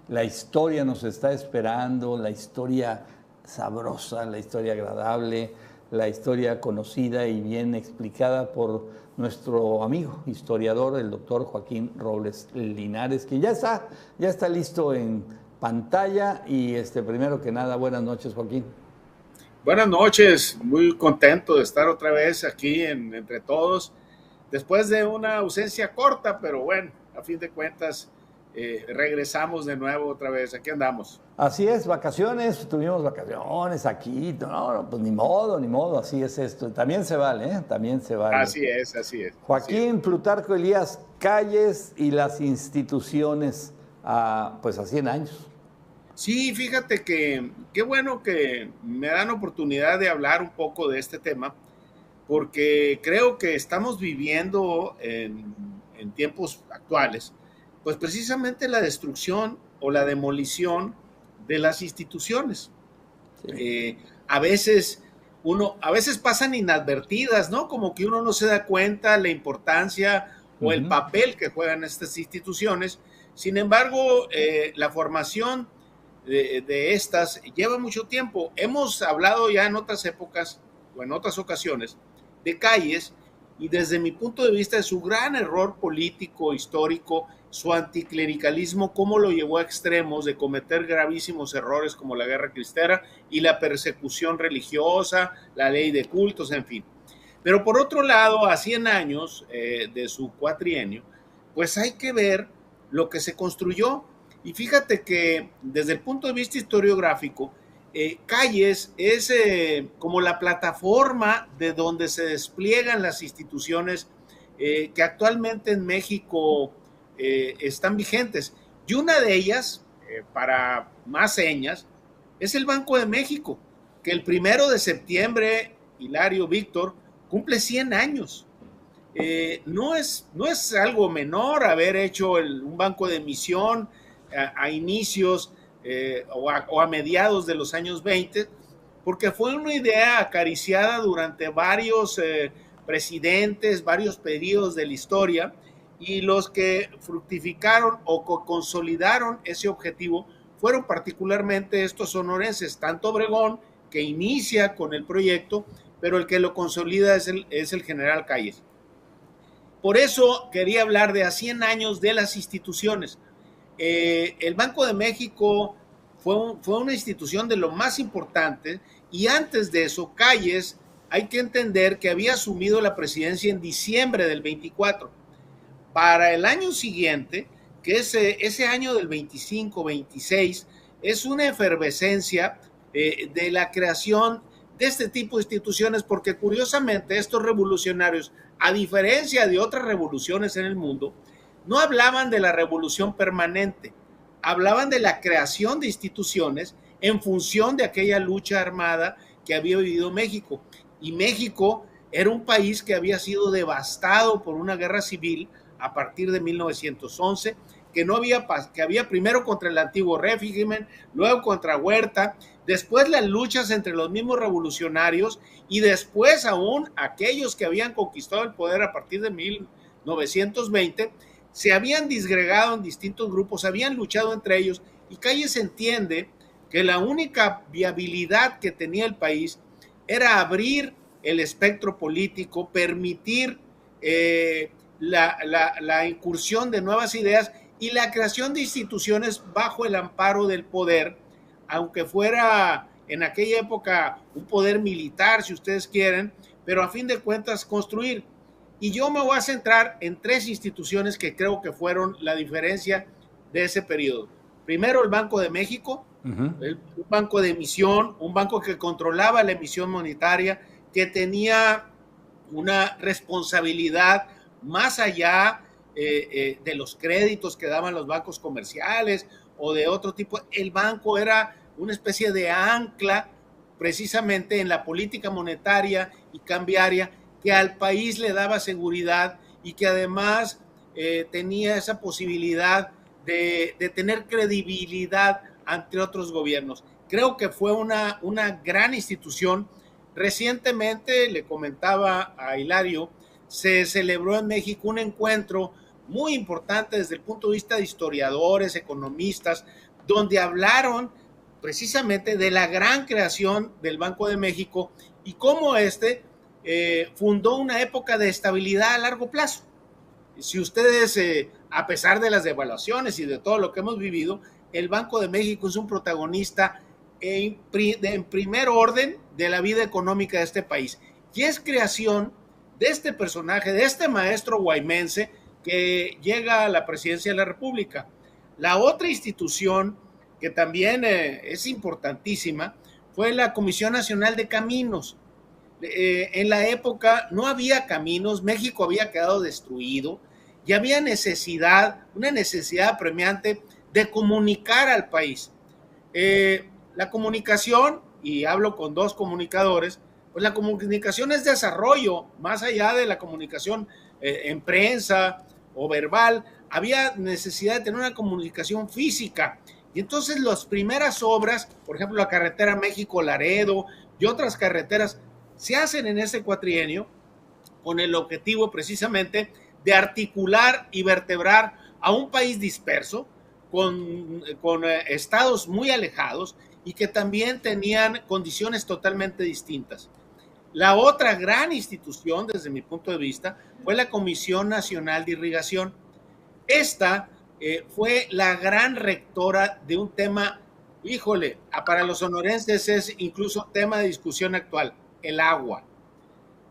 la historia nos está esperando, la historia sabrosa, la historia agradable, la historia conocida y bien explicada por nuestro amigo historiador, el doctor Joaquín Robles Linares, que ya está listo en pantalla. Y primero que nada, buenas noches, Joaquín. Buenas noches, muy contento de estar otra vez aquí entre todos, después de una ausencia corta, pero bueno, a fin de cuentas regresamos de nuevo otra vez, aquí andamos. Así es, vacaciones, tuvimos vacaciones aquí, no, pues ni modo, así es esto. También se vale, ¿eh? También se vale. Así es, así es, así es. Joaquín Plutarco Elías Calles y las instituciones, pues a 100 años. Sí, fíjate que qué bueno que me dan oportunidad de hablar un poco de este tema, porque creo que estamos viviendo en tiempos actuales, pues precisamente la destrucción o la demolición de las instituciones. Sí. A veces a veces pasan inadvertidas, ¿no? Como que uno no se da cuenta la importancia o el Ujú. papel que juegan estas instituciones. Sin embargo, la formación de estas lleva mucho tiempo. Hemos hablado ya en otras épocas o en otras ocasiones de Calles y desde mi punto de vista de su gran error político, histórico, su anticlericalismo, cómo lo llevó a extremos de cometer gravísimos errores como la guerra cristera y la persecución religiosa, la ley de cultos, en fin. Pero por otro lado, a 100 años de su cuatrienio, pues hay que ver lo que se construyó. Y fíjate que desde el punto de vista historiográfico, Calles es como la plataforma de donde se despliegan las instituciones que actualmente en México están vigentes. Y una de ellas, para más señas, es el Banco de México, que el 1 de septiembre, Hilario Víctor, cumple 100 años. No es algo menor haber hecho un banco de emisión a inicios o a mediados de los años 20, porque fue una idea acariciada durante varios presidentes, varios periodos de la historia, y los que fructificaron o consolidaron ese objetivo fueron particularmente estos sonorenses, tanto Obregón, que inicia con el proyecto, pero el que lo consolida es el general Calles. Por eso quería hablar de a 100 años de las instituciones. El Banco de México fue una institución de lo más importante, y antes de eso, Calles, hay que entender que había asumido la presidencia en diciembre del 24. Para el año siguiente, que es ese año del 25-26, es una efervescencia de la creación de este tipo de instituciones, porque curiosamente estos revolucionarios, a diferencia de otras revoluciones en el mundo, no hablaban de la revolución permanente, hablaban de la creación de instituciones en función de aquella lucha armada que había vivido México. Y México era un país que había sido devastado por una guerra civil a partir de 1911, que había primero contra el antiguo régimen, luego contra Huerta, después las luchas entre los mismos revolucionarios y después aún aquellos que habían conquistado el poder a partir de 1920, se habían disgregado en distintos grupos, habían luchado entre ellos, y Calles entiende que la única viabilidad que tenía el país era abrir el espectro político, permitir la incursión de nuevas ideas y la creación de instituciones bajo el amparo del poder, aunque fuera en aquella época un poder militar, si ustedes quieren, pero a fin de cuentas construir. Y yo me voy a centrar en tres instituciones que creo que fueron la diferencia de ese periodo. Primero, el Banco de México, Uh-huh. un banco de emisión, un banco que controlaba la emisión monetaria, que tenía una responsabilidad más allá de los créditos que daban los bancos comerciales o de otro tipo. El banco era una especie de ancla precisamente en la política monetaria y cambiaria que al país le daba seguridad y que además tenía esa posibilidad de tener credibilidad ante otros gobiernos. Creo que fue una gran institución. Recientemente, le comentaba a Hilario, se celebró en México un encuentro muy importante desde el punto de vista de historiadores, economistas, donde hablaron precisamente de la gran creación del Banco de México y cómo fundó una época de estabilidad a largo plazo. Si ustedes, a pesar de las devaluaciones y de todo lo que hemos vivido, el Banco de México es un protagonista en primer orden de la vida económica de este país. Y es creación de este personaje, de este maestro guaymense que llega a la presidencia de la República. La otra institución que también es importantísima fue la Comisión Nacional de Caminos. En la época no había caminos, México había quedado destruido y había una necesidad apremiante de comunicar al país. La comunicación, y hablo con dos comunicadores, pues la comunicación es desarrollo, más allá de la comunicación en prensa o verbal, había necesidad de tener una comunicación física. Y entonces las primeras obras, por ejemplo, la carretera México-Laredo y otras carreteras, se hacen en ese cuatrienio con el objetivo precisamente de articular y vertebrar a un país disperso, con estados muy alejados y que también tenían condiciones totalmente distintas. La otra gran institución, desde mi punto de vista, fue la Comisión Nacional de Irrigación. Esta fue la gran rectora de un tema, híjole, para los sonorenses es incluso tema de discusión actual, el agua.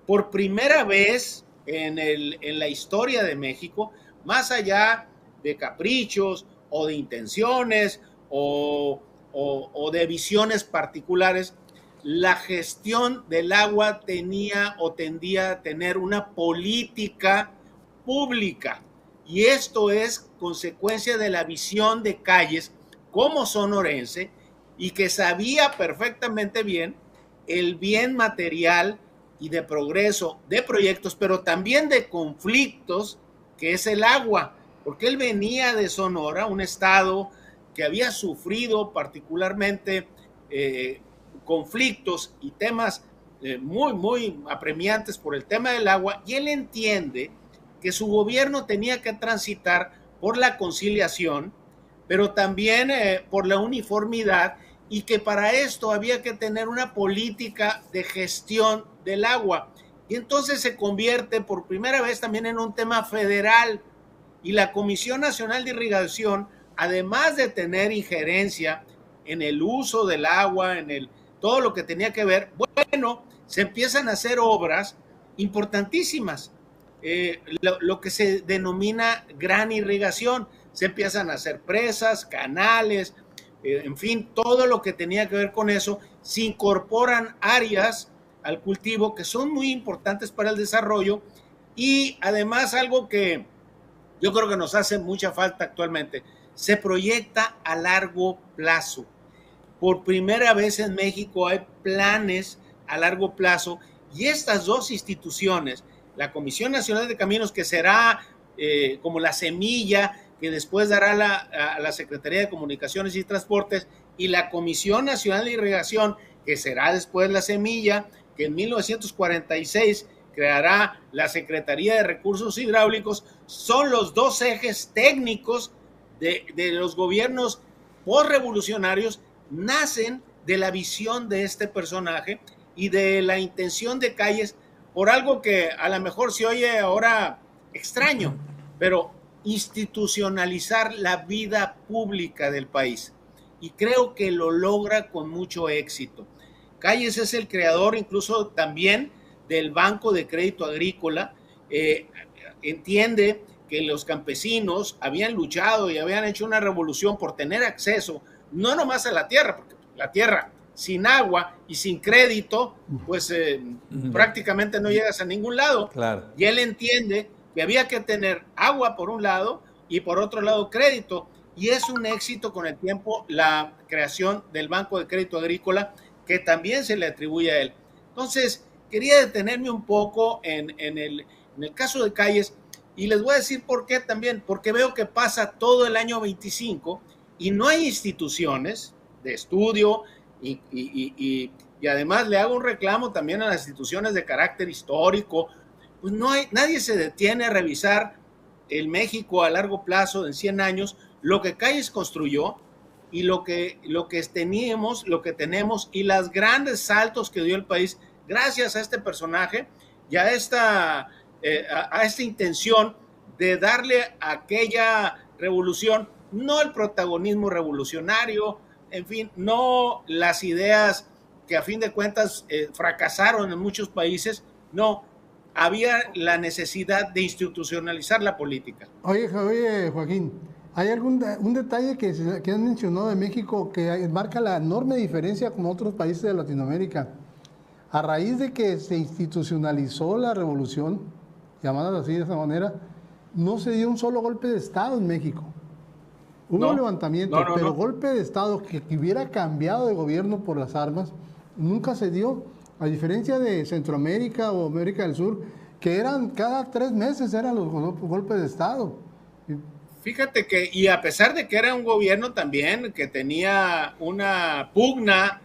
Por primera vez en la historia de México, más allá de caprichos o de intenciones o de visiones particulares, la gestión del agua tenía o tendía a tener una política pública. Y esto es consecuencia de la visión de Calles como sonorense y que sabía perfectamente bien el bien material y de progreso de proyectos, pero también de conflictos, que es el agua, porque él venía de Sonora, un estado que había sufrido particularmente conflictos y temas muy apremiantes por el tema del agua, y él entiende que su gobierno tenía que transitar por la conciliación, pero también por la uniformidad, y que para esto había que tener una política de gestión del agua. Y entonces se convierte por primera vez también en un tema federal, y la Comisión Nacional de Irrigación, además de tener injerencia en el uso del agua, todo lo que tenía que ver, bueno, se empiezan a hacer obras importantísimas, lo que se denomina gran irrigación. Se empiezan a hacer presas, canales, en fin, todo lo que tenía que ver con eso. Se incorporan áreas al cultivo que son muy importantes para el desarrollo, y además algo que yo creo que nos hace mucha falta actualmente, se proyecta a largo plazo. Por primera vez en México hay planes a largo plazo, y estas dos instituciones, la Comisión Nacional de Caminos, que será como la semilla que después dará a la Secretaría de Comunicaciones y Transportes, y la Comisión Nacional de Irrigación, que será después la semilla que en 1946 creará la Secretaría de Recursos Hidráulicos, son los dos ejes técnicos de los gobiernos postrevolucionarios. Nacen de la visión de este personaje y de la intención de Calles, por algo que a lo mejor se oye ahora extraño, pero institucionalizar la vida pública del país. Y creo que lo logra con mucho éxito. Calles es el creador incluso también del Banco de Crédito Agrícola. Entiende que los campesinos habían luchado y habían hecho una revolución por tener acceso no nomás a la tierra, porque la tierra sin agua y sin crédito, pues prácticamente no llegas a ningún lado. Claro. Y él entiende que había que tener agua por un lado y por otro lado crédito. Y es un éxito con el tiempo la creación del Banco de Crédito Agrícola, que también se le atribuye a él. Entonces, quería detenerme un poco en el caso de Calles, y les voy a decir por qué también, porque veo que pasa todo el año 25 y no hay instituciones de estudio, y además le hago un reclamo también a las instituciones de carácter histórico. Pues nadie se detiene a revisar el México a largo plazo, en 100 años, lo que Calles construyó, y lo que lo que tenemos y los grandes saltos que dio el país gracias a este personaje y a esta intención de darle a aquella revolución no el protagonismo revolucionario, en fin, no las ideas que a fin de cuentas fracasaron en muchos países, no, había la necesidad de institucionalizar la política. Oye, Joaquín, ¿hay un detalle que han mencionado de México que marca la enorme diferencia con otros países de Latinoamérica? A raíz de que se institucionalizó la revolución, llamada así de esa manera, no se dio un solo golpe de Estado en México. Hubo levantamiento, pero golpe de Estado que hubiera cambiado de gobierno por las armas, nunca se dio. A diferencia de Centroamérica o América del Sur, que eran cada 3 meses eran los golpes de Estado. Fíjate que, y a pesar de que era un gobierno también que tenía una pugna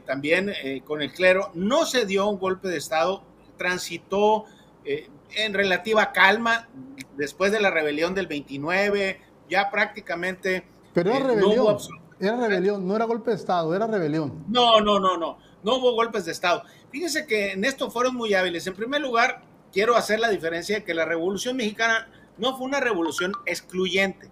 también con el clero, no se dio un golpe de Estado, transitó en relativa calma después de la rebelión del 29, ya prácticamente... Pero era rebelión, era rebelión, no era golpe de Estado, era rebelión. No hubo golpes de Estado. Fíjense que en esto fueron muy hábiles. En primer lugar, quiero hacer la diferencia de que la Revolución Mexicana no fue una revolución excluyente.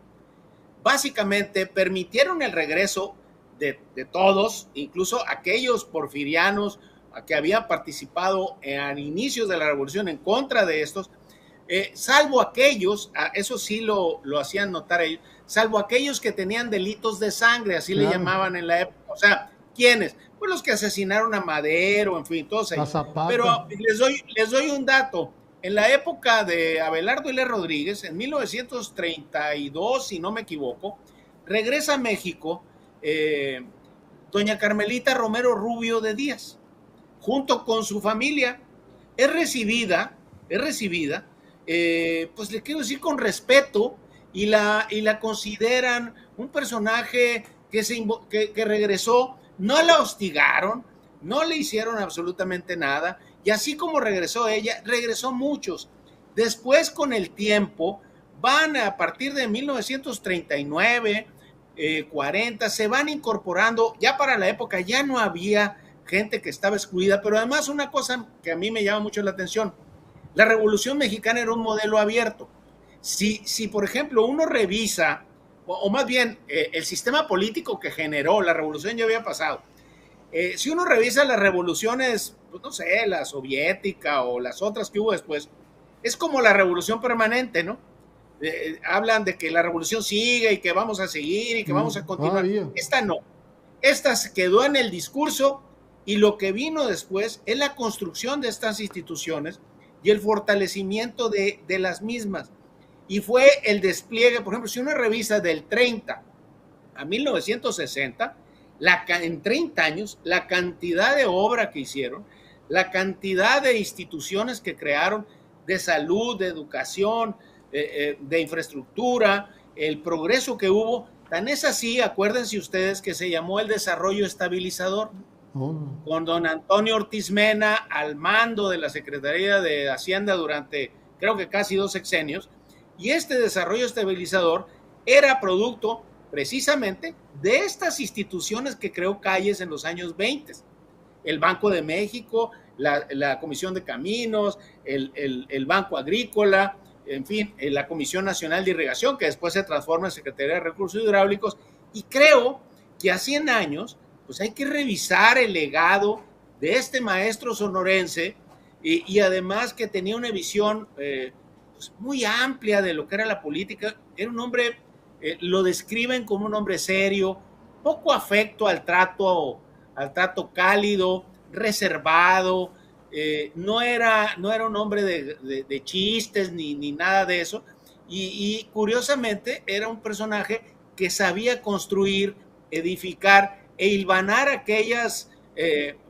Básicamente permitieron el regreso de todos, incluso aquellos porfirianos que habían participado a inicios de la revolución en contra de estos, salvo aquellos, eso sí lo hacían notar ellos, salvo aquellos que tenían delitos de sangre, así le llamaban en la época. O sea, ¿quiénes? Pues los que asesinaron a Madero, en fin, todos ellos. Pero les doy un dato. En la época de Abelardo L. Rodríguez, en 1932, si no me equivoco, regresa a México doña Carmelita Romero Rubio de Díaz, junto con su familia. Es recibida, pues le quiero decir con respeto, y la consideran un personaje que regresó. No la hostigaron, no le hicieron absolutamente nada, y así como regresó ella, regresó muchos. Después, con el tiempo, van a partir de 1939, 40, se van incorporando. Ya para la época ya no había gente que estaba excluida, pero además una cosa que a mí me llama mucho la atención, la Revolución Mexicana era un modelo abierto. Si por ejemplo, uno revisa, o más bien el sistema político que generó la revolución ya había pasado. Si uno revisa las revoluciones, pues no sé, la soviética o las otras que hubo después, es como la revolución permanente, ¿no? Hablan de que la revolución sigue y que vamos a seguir y que vamos a continuar. Esta no. Esta se quedó en el discurso, y lo que vino después es la construcción de estas instituciones y el fortalecimiento de las mismas. Y fue el despliegue, por ejemplo, si uno revisa del 30 a 1960, en 30 años, la cantidad de obra que hicieron, la cantidad de instituciones que crearon, de salud, de educación, de infraestructura, el progreso que hubo, tan es así, acuérdense ustedes, que se llamó el desarrollo estabilizador, con don Antonio Ortiz Mena al mando de la Secretaría de Hacienda durante, creo que casi 2 sexenios, y este desarrollo estabilizador era producto precisamente de estas instituciones que creó Calles en los años 20. El Banco de México, la Comisión de Caminos, el Banco Agrícola, en fin, la Comisión Nacional de Irrigación, que después se transforma en Secretaría de Recursos Hidráulicos. Y creo que a 100 años, pues hay que revisar el legado de este maestro sonorense, y además que tenía una visión pues muy amplia de lo que era la política. Era un hombre, lo describen como un hombre serio, poco afecto al trato cálido, reservado, no era un hombre de chistes ni nada de eso, y curiosamente era un personaje que sabía construir, edificar e hilvanar aquellas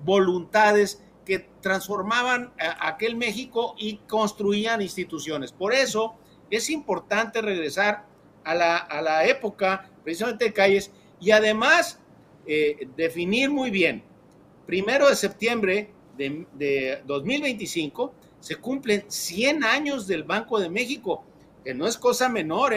voluntades que transformaban aquel México y construían instituciones. Por eso es importante regresar a la época precisamente de Calles, y además definir muy bien. 1 de septiembre de 2025 se cumplen 100 años del Banco de México, que no es cosa menor,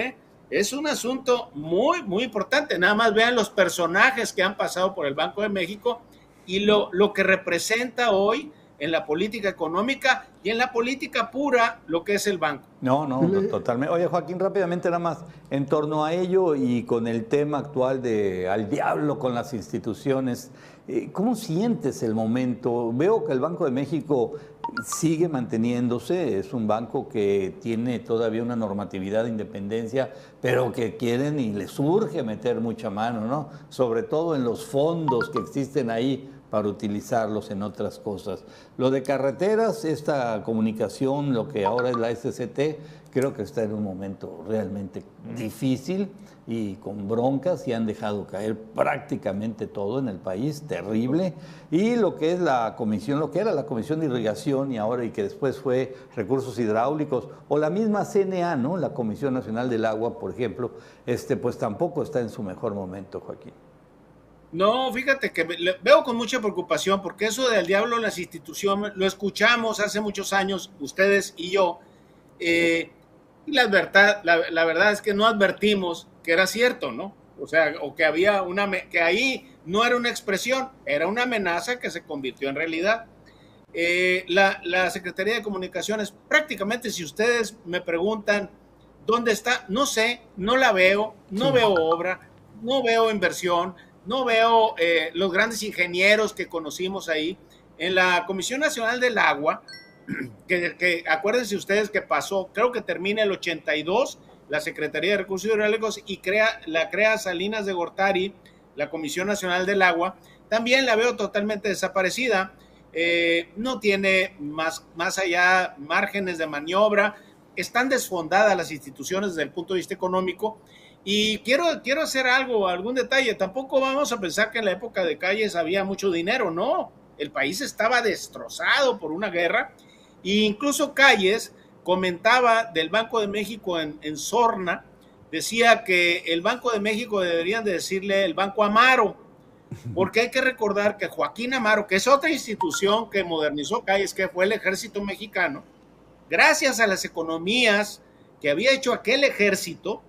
Es un asunto muy, muy importante. Nada más vean los personajes que han pasado por el Banco de México y lo que representa hoy en la política económica y en la política pura lo que es el banco. No, no, totalmente. Oye, Joaquín, rápidamente nada más, en torno a ello y con el tema actual de al diablo con las instituciones, ¿cómo sientes el momento? Veo que el Banco de México sigue manteniéndose, es un banco que tiene todavía una normatividad de independencia, pero que quieren y les urge meter mucha mano, ¿no? Sobre todo en los fondos que existen ahí para utilizarlos en otras cosas. Lo de carreteras, esta comunicación, lo que ahora es la SCT, creo que está en un momento realmente difícil y con broncas y han dejado caer prácticamente todo en el país, terrible. Y lo que es la comisión, lo que era la Comisión de Irrigación y ahora y que después fue Recursos Hidráulicos, o la misma CNA, ¿no? La Comisión Nacional del Agua, por ejemplo, pues tampoco está en su mejor momento, Joaquín. No, fíjate que veo con mucha preocupación porque eso del diablo en las instituciones lo escuchamos hace muchos años, ustedes y yo, y la verdad es que no advertimos que era cierto, ¿no? O sea, o que había que ahí no era una expresión, era una amenaza que se convirtió en realidad. La Secretaría de Comunicaciones, prácticamente si ustedes me preguntan dónde está, no sé, no la veo, no veo obra, no veo inversión, no veo los grandes ingenieros que conocimos ahí. En la Comisión Nacional del Agua, que acuérdense ustedes que pasó, creo que termina el 82, la Secretaría de Recursos Hidráulicos y crea Salinas de Gortari, la Comisión Nacional del Agua, también la veo totalmente desaparecida. No tiene más allá márgenes de maniobra, están desfondadas las instituciones desde el punto de vista económico. Y quiero hacer algún detalle. Tampoco vamos a pensar que en la época de Calles había mucho dinero, no. El país estaba destrozado por una guerra. E incluso Calles comentaba del Banco de México en Sorna, decía que el Banco de México deberían de decirle el Banco Amaro, porque hay que recordar que Joaquín Amaro, que es otra institución que modernizó Calles, que fue el Ejército Mexicano, gracias a las economías que había hecho aquel ejército,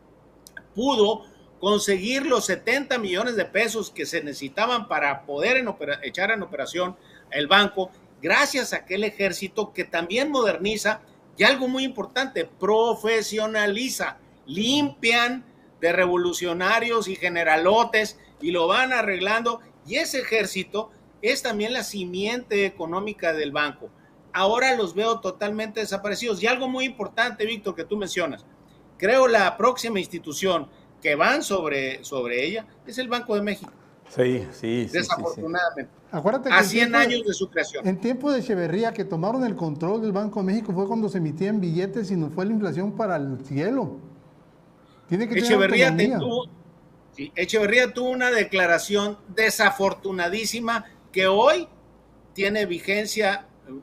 pudo conseguir los 70 millones de pesos que se necesitaban para poder echar en operación el banco, gracias a aquel ejército que también moderniza y algo muy importante, profesionaliza, limpian de revolucionarios y generalotes y lo van arreglando, y ese ejército es también la simiente económica del banco. Ahora los veo totalmente desaparecidos. Y algo muy importante, Víctor, que tú mencionas, creo la próxima institución que van sobre ella es el Banco de México. Sí. Desafortunadamente. Sí. Acuérdate que a 100 años de su creación. En tiempo de Echeverría, que tomaron el control del Banco de México, fue cuando se emitían billetes y nos fue la inflación para el cielo. Tiene que Echeverría tuvo una declaración desafortunadísima que hoy tiene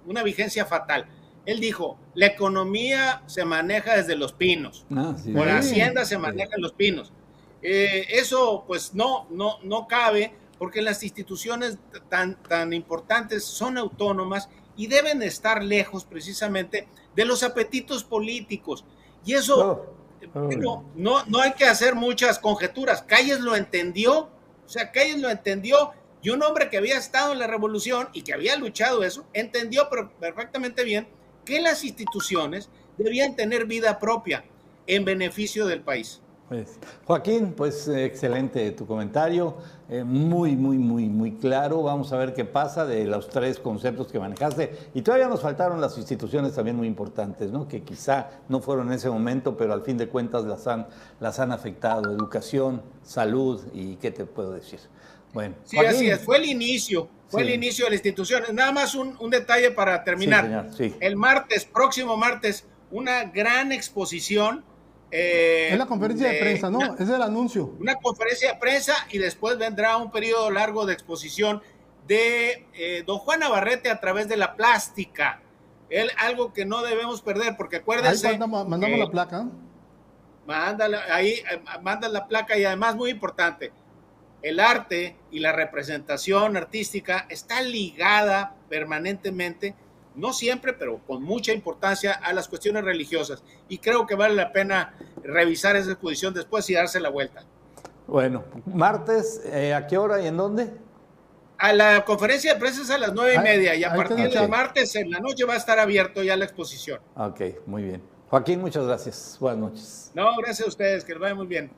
una vigencia fatal. Él dijo, la economía se maneja desde Los Pinos, por Hacienda se maneja en Los Pinos. Eso pues no cabe, porque las instituciones tan importantes son autónomas y deben estar lejos precisamente de los apetitos políticos. Y eso no hay que hacer muchas conjeturas. Calles lo entendió, y un hombre que había estado en la revolución y que había luchado eso, entendió perfectamente bien que las instituciones debían tener vida propia en beneficio del país. Pues, Joaquín, pues excelente tu comentario, muy claro. Vamos a ver qué pasa de los tres conceptos que manejaste. Y todavía nos faltaron las instituciones también muy importantes, ¿no? Que quizá no fueron en ese momento, pero al fin de cuentas las han afectado. Educación, salud y ¿qué te puedo decir? Bueno, sí, Joaquín, así es. Fue el inicio de la institución. Nada más un detalle para terminar. Sí. El próximo martes, una gran exposición. Es la conferencia de prensa, ¿no? Es el anuncio. Una conferencia de prensa y después vendrá un periodo largo de exposición de don Juan Navarrete a través de la plástica. Algo que no debemos perder, porque acuérdense. Ahí mandamos la placa. Manda la placa y además, muy importante, el arte y la representación artística está ligada permanentemente no siempre, pero con mucha importancia a las cuestiones religiosas. Y creo que vale la pena revisar esa exposición después y darse la vuelta. Bueno, martes, ¿a qué hora y en dónde? A la conferencia de prensa es a las 9:30 y a partir okay. del martes en la noche va a estar abierto ya la exposición. Ok, muy bien. Joaquín, muchas gracias. Buenas noches. No, gracias a ustedes, que les vaya muy bien.